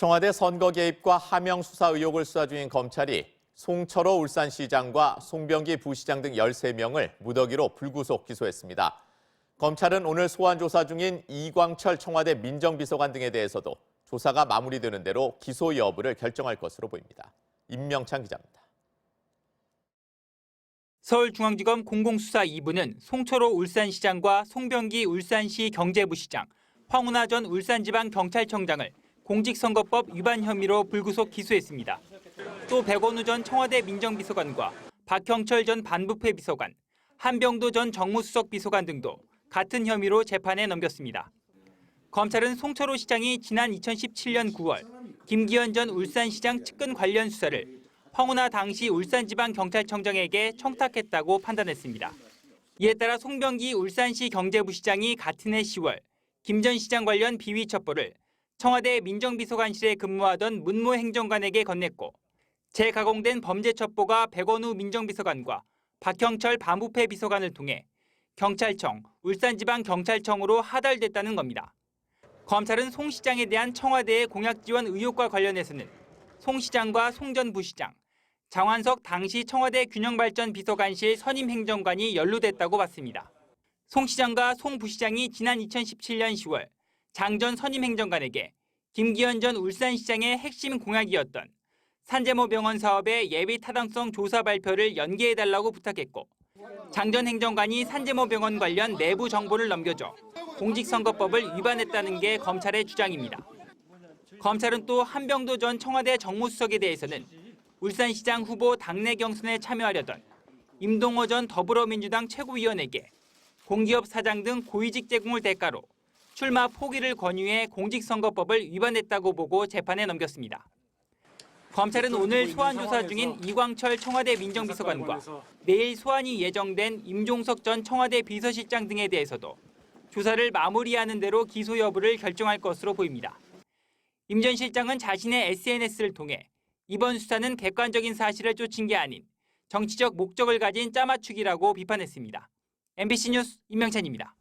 청와대 선거 개입과 하명 수사 의혹을 수사 중인 검찰이 송철호 울산시장과 송병기 부시장 등 13명을 무더기로 불구속 기소했습니다. 검찰은 오늘 소환 조사 중인 이광철 청와대 민정비서관 등에 대해서도 조사가 마무리되는 대로 기소 여부를 결정할 것으로 보입니다. 임명찬 기자입니다. 서울중앙지검 공공수사 2부는 송철호 울산시장과 송병기 울산시 경제부시장, 황운하 전 울산지방경찰청장을 공직선거법 위반 혐의로 불구속 기소했습니다. 또 백원우 전 청와대 민정비서관과 박형철 전 반부패 비서관, 한병도 전 정무수석 비서관 등도 같은 혐의로 재판에 넘겼습니다. 검찰은 송철호 시장이 지난 2017년 9월 김기현 전 울산시장 측근 관련 수사를 황운하 당시 울산지방경찰청장에게 청탁했다고 판단했습니다. 이에 따라 송병기 울산시 경제부시장이 같은 해 10월 김 전 시장 관련 비위 첩보를 청와대 민정비서관실에 근무하던 문모 행정관에게 건넸고 재가공된 범죄 첩보가 백원우 민정비서관과 박형철 반부패 비서관을 통해 경찰청, 울산지방경찰청으로 하달됐다는 겁니다. 검찰은 송 시장에 대한 청와대의 공약 지원 의혹과 관련해서는 송 시장과 송 전 부시장, 장완석 당시 청와대 균형발전 비서관실 선임 행정관이 연루됐다고 봤습니다. 송 시장과 송 부시장이 지난 2017년 10월 장 전 선임 행정관에게 김기현 전 울산시장의 핵심 공약이었던 산재모 병원 사업의 예비 타당성 조사 발표를 연기해달라고 부탁했고 장 전 행정관이 산재모 병원 관련 내부 정보를 넘겨줘 공직선거법을 위반했다는 게 검찰의 주장입니다. 검찰은 또 한병도 전 청와대 정무수석에 대해서는 울산시장 후보 당내 경선에 참여하려던 임동호 전 더불어민주당 최고위원에게 공기업 사장 등 고위직 제공을 대가로 출마 포기를 권유해 공직선거법을 위반했다고 보고 재판에 넘겼습니다. 검찰은 오늘 소환 조사 중인 이광철 청와대 민정비서관과 내일 소환이 예정된 임종석 전 청와대 비서실장 등에 대해서도 조사를 마무리하는 대로 기소 여부를 결정할 것으로 보입니다. 임 전 실장은 자신의 SNS를 통해 이번 수사는 객관적인 사실을 쫓은 게 아닌 정치적 목적을 가진 짜맞추기라고 비판했습니다. MBC 뉴스 임명찬입니다.